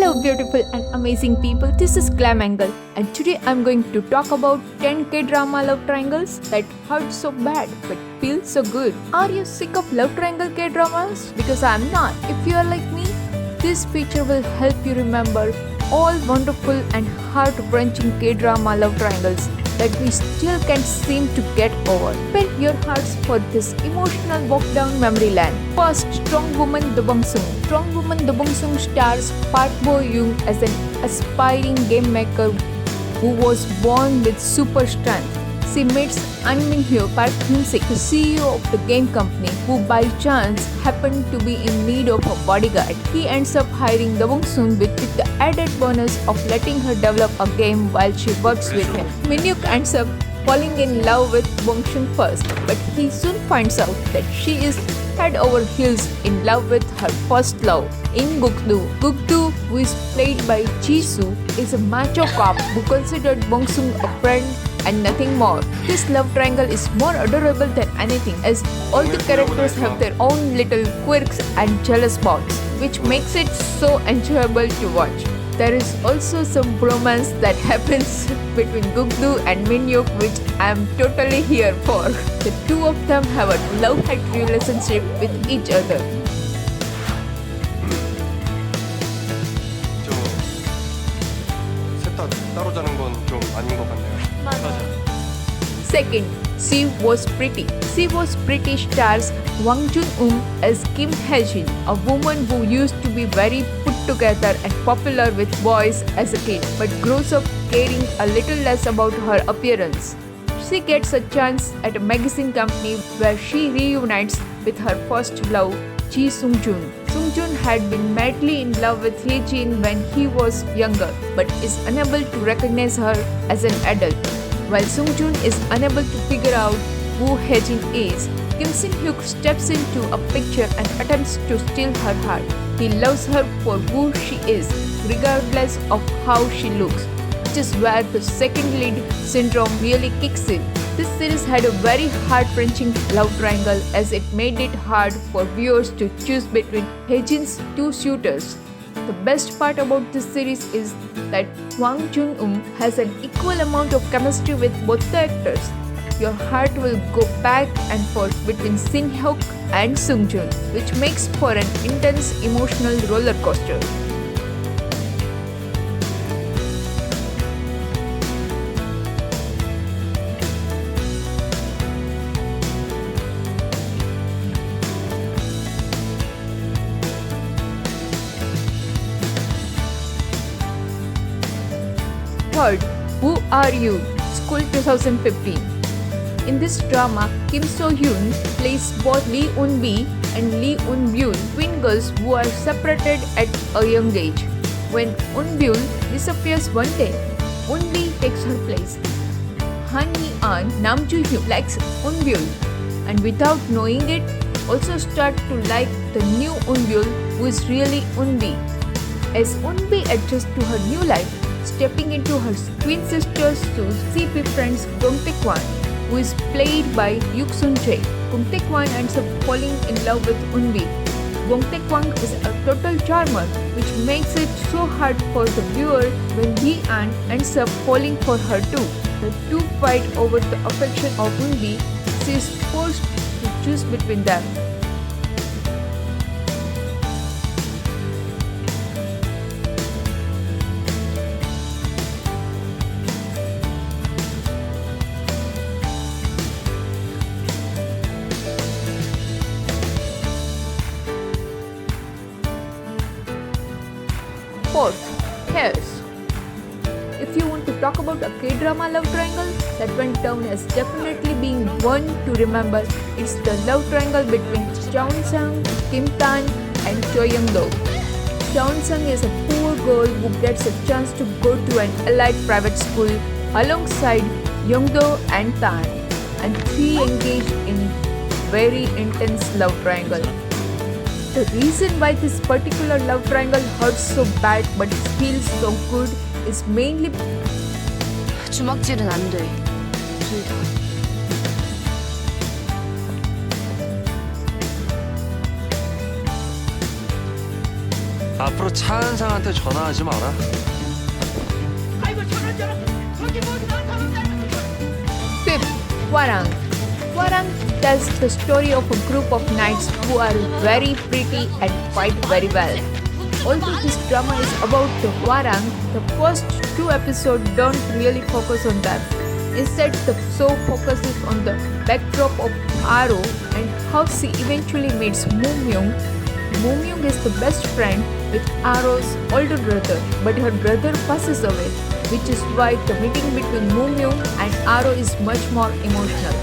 Hello beautiful and amazing people, this is Glam Angle and today I'm going to talk about 10 K-drama love triangles that hurt so bad but feel so good. Are you sick of love triangle K-dramas? Because I'm not. If you are like me, this feature will help you remember all wonderful and heart-wrenching K-drama love triangles that we still can't seem to get over. Prepare your hearts for this emotional walk down memory lane. First, Strong Woman Do Bong Soon. Strong Woman Do Bong Soon stars Park Bo Young as an aspiring game maker who was born with super strength. She meets An Min Hyo, Park Hyun Sik, the CEO of the game company, who by chance happened to be in need of a bodyguard. He ends up hiring Do Bong Soon with the added bonus of letting her develop a game while she works with him. Min Hyuk ends up falling in love with Bong Soon first, but he soon finds out that she is head over heels in love with her first love in Gukdu. Gukdu, who is played by Jisoo, is a macho cop who considered Bong Soon a friend and nothing more. This love triangle is more adorable than anything, as all the characters have their own little quirks and jealous spots, which makes it so enjoyable to watch. There is also some bromance that happens between Gukdu and Min Hyuk, which I am totally here for. The two of them have a love-hate relationship with each other. 따로 자는 건 좀 아닌 것 같네요. Second, She Was Pretty. She Was Pretty stars Wang Jun-um as Kim Hae-jin, a woman who used to be very put together and popular with boys as a kid, but grows up caring a little less about her appearance. She gets a chance at a magazine company where she reunites with her first love, Ji Sung-jun. Sung-jun had been madly in love with Hye-jin when he was younger, but is unable to recognize her as an adult. While Sung-jun is unable to figure out who Hye-jin is, Kim Sin-hyuk steps into a picture and attempts to steal her heart. He loves her for who she is, regardless of how she looks, which is where the second lead syndrome really kicks in. This series had a very heart-wrenching love triangle, as it made it hard for viewers to choose between Hye-jin's two suitors. The best part about this series is that Wang Jun-um has an equal amount of chemistry with both the actors. Your heart will go back and forth between Sin-hyuk and Sung-jun, which makes for an intense emotional roller coaster. Third, Who Are You? School 2015. In this drama, Kim So-hyun plays both Lee Eun-bi and Lee Eun-byul, twin girls who are separated at a young age. When Eun-byul disappears one day, Eun-bi takes her place. Han Mi-an, Nam Joo-hyun, likes Eun-byul, and without knowing it, also start to like the new Eun-byul, who is really Eun-bi. As Eun-bi adjusts to her new life, stepping into her twin sister's shoes, she befriends Gong Tae-kwan, who is played by Yuk Sun-jae. Gong Tae-kwan ends up falling in love with Eun-bi. Gong Tae-kwan is a total charmer, which makes it so hard for the viewer when Yi-an ends up falling for her too. The two fight over the affection of Eun-bi. She is forced to choose between them. Fourth, Hairs. If you want to talk about a K-drama love triangle that went down as definitely being one to remember, it's the love triangle between Cheon-sang, Kim Tan, and Choi Young-do. Cheon-sang is a poor girl who gets a chance to go to an elite private school alongside Young-do and Tan, and three engage in very intense love triangle. The reason why this particular love triangle hurts so bad but feels so good is mainly 주먹질은 안 돼. 둘 다. 앞으로 차은상한테 전화하지 마라. Fifth, Warang. Warang tells the story of a group of knights who are very pretty and fight very well. Although this drama is about the Warang, the first two episodes don't really focus on them. Instead, the show focuses on the backdrop of Aro and how she eventually meets Moomyung. Moomyung is the best friend with Aro's older brother, but her brother passes away, which is why the meeting between Moomyung and Aro is much more emotional.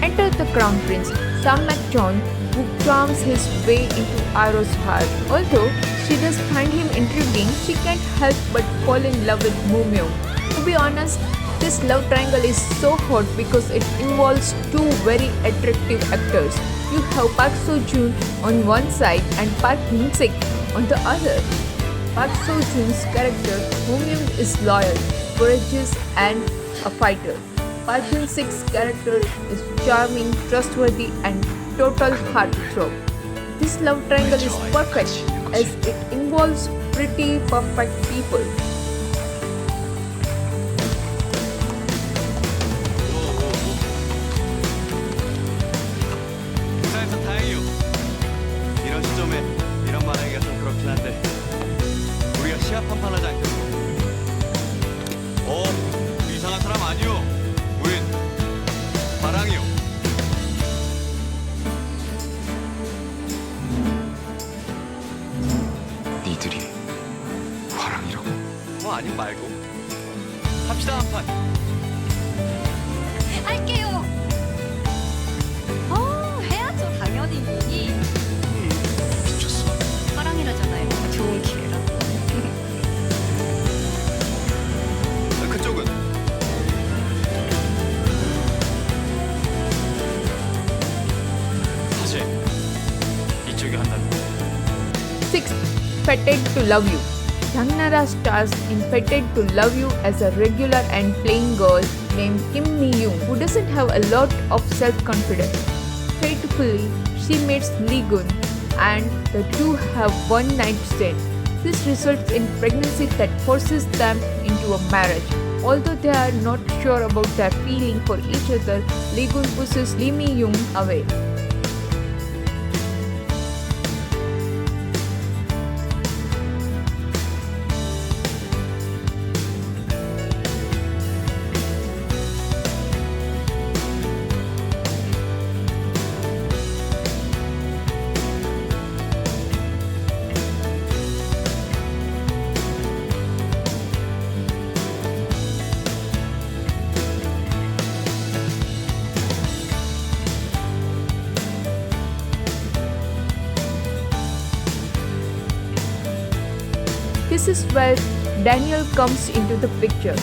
Enter the crown prince, Sam Mac-John, who charms his way into Aro's heart. Although she does find him intriguing, she can't help but fall in love with Moomyung. To be honest, this love triangle is so hot because it involves two very attractive actors. You have Park Seo-joon on one side and Park Min-sik on the other. Park Seo-joon's character, Moomyung, is loyal, courageous and a fighter. Park Min-sik's character is charming, trustworthy and total heartthrob. This love triangle is perfect as it involves pretty perfect people. 부산에서 다행이요. 이런 시점에 이런 말하기가 좀 그렇긴 한데 우리가 시합 한판 하지 않겠어? 이상한 사람 아니요. 우린 바랑이요. 니들이 화랑이라고? 아님 말고 합시다 한판. 할게요. 해야죠 당연히. 미쳤어. 사랑이라잖아요. 좋은 기회라. 그쪽은 사실 이쪽이 한다는. Sixth, Fated to Love You. Dangnara stars in Fated to Love You as a regular and plain girl named Kim Mi-young who doesn't have a lot of self-confidence. Faithfully, she meets Lee-gun and the two have one night stand. This results in pregnancy that forces them into a marriage. Although they are not sure about their feeling for each other, Lee-gun pushes Lee Mi-young away. This is where Daniel comes into the picture.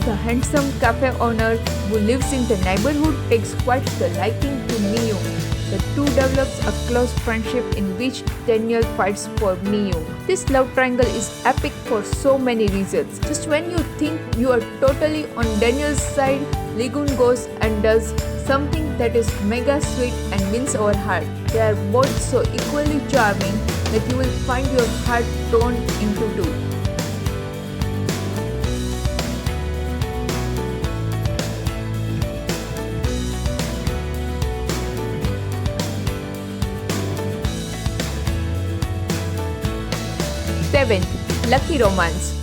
The handsome cafe owner who lives in the neighborhood takes quite the liking to Mi-young. The two develops a close friendship in which Daniel fights for Mi-young. This love triangle is epic for so many reasons. Just when you think you are totally on Daniel's side, Lee-gun goes and does something that is mega sweet and wins our heart. They are both so equally charming that you will find your heart torn into two. Seventh, Lucky Romance.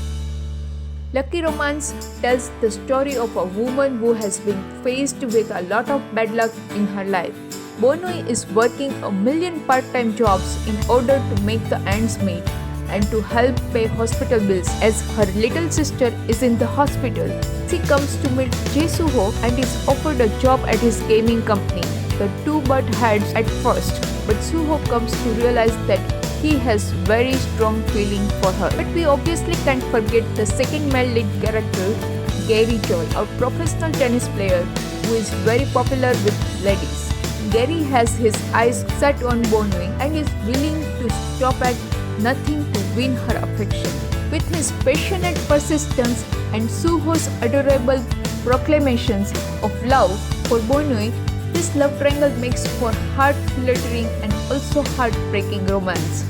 Lucky Romance tells the story of a woman who has been faced with a lot of bad luck in her life. Bonoi is working a million part-time jobs in order to make the ends meet and to help pay hospital bills as her little sister is in the hospital. She comes to meet Jae Soo-ho and is offered a job at his gaming company. The two butt heads at first, but Soo-ho comes to realize that he has very strong feeling for her. But we obviously can't forget the second male lead character, Gary Choi, a professional tennis player who is very popular with ladies. Gary has his eyes set on Bonwei and is willing to stop at nothing to win her affection. With his passionate persistence and Soo-ho's adorable proclamations of love for Bonwei, this love triangle makes for heart-fluttering and also heartbreaking romance.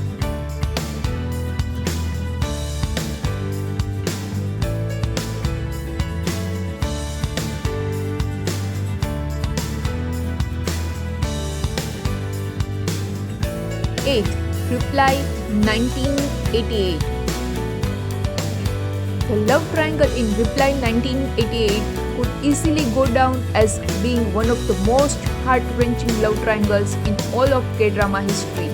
8th, Reply 1988. The love triangle in Reply 1988 could easily go down as being one of the most heart-wrenching love triangles in all of K-drama history.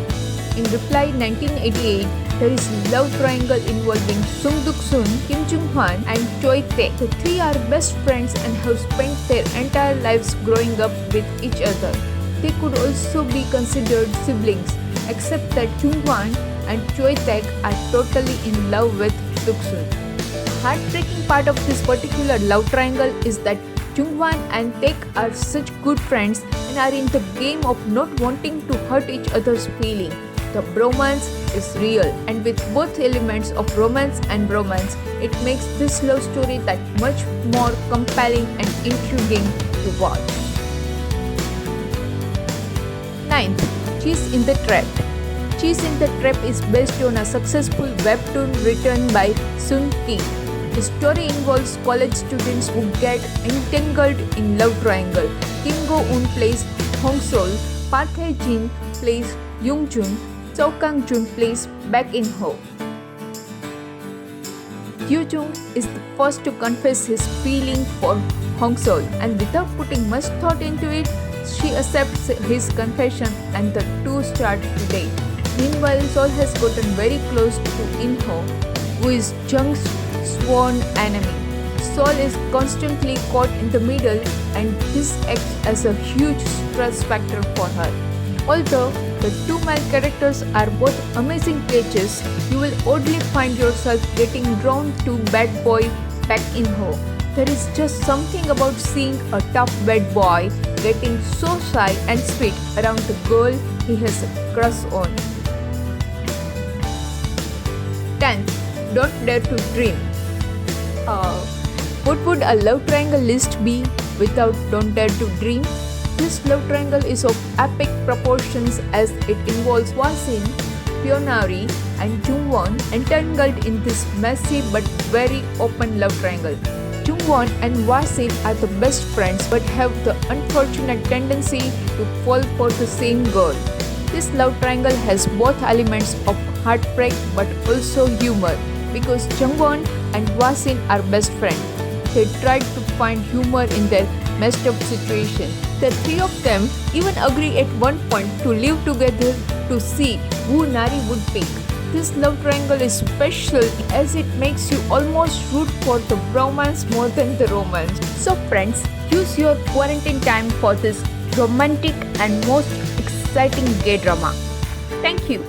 In Reply 1988, there is a love triangle involving Sung Duk-sun, Kim Jung-hwan and Choi Taek. The three are best friends and have spent their entire lives growing up with each other. They could also be considered siblings, except that Jung-hwan and Choi Taek are totally in love with Duk-sun. The heartbreaking part of this particular love triangle is that Jung-hwan and Taek are such good friends and are in the game of not wanting to hurt each other's feelings. The bromance is real, and with both elements of romance and bromance, it makes this love story that much more compelling and intriguing to watch. 9th, Cheese in the Trap. Cheese in the Trap is based on a successful webtoon written by Sun Ki. The story involves college students who get entangled in love triangle. Kim Go-eun plays Hong Sol, Park Hae-jin plays Young Jun, Seo Kang-jun plays Baek In-ho. Yoo-jung is the first to confess his feeling for Hong Sol, and without putting much thought into it, she accepts his confession and the two start to date. Meanwhile, Sol has gotten very close to In-ho, who is Jung's sworn enemy. Sol is constantly caught in the middle, and this acts as a huge stress factor for her. Although the two male characters are both amazing catches, you will oddly find yourself getting drawn to bad boy Baek In-ho. There is just something about seeing a tough bad boy getting so shy and sweet around the girl he has a crush on. 10th, Don't Dare to Dream. What would a love triangle list be without Don't Dare to Dream? This love triangle is of epic proportions as it involves Hwa-sin, Pyeonari and Jung-won entangled in this messy but very open love triangle. Jung-won and Hwa-sin are the best friends but have the unfortunate tendency to fall for the same girl. This love triangle has both elements of heartbreak but also humor because Jung-won and Hwa-sin are best friends. They tried to find humor in their messed up situation. The three of them even agree at one point to live together to see who Nari would pick. This love triangle is special as it makes you almost root for the bromance more than the romance. So friends, use your quarantine time for this romantic and most exciting gay drama. Thank you.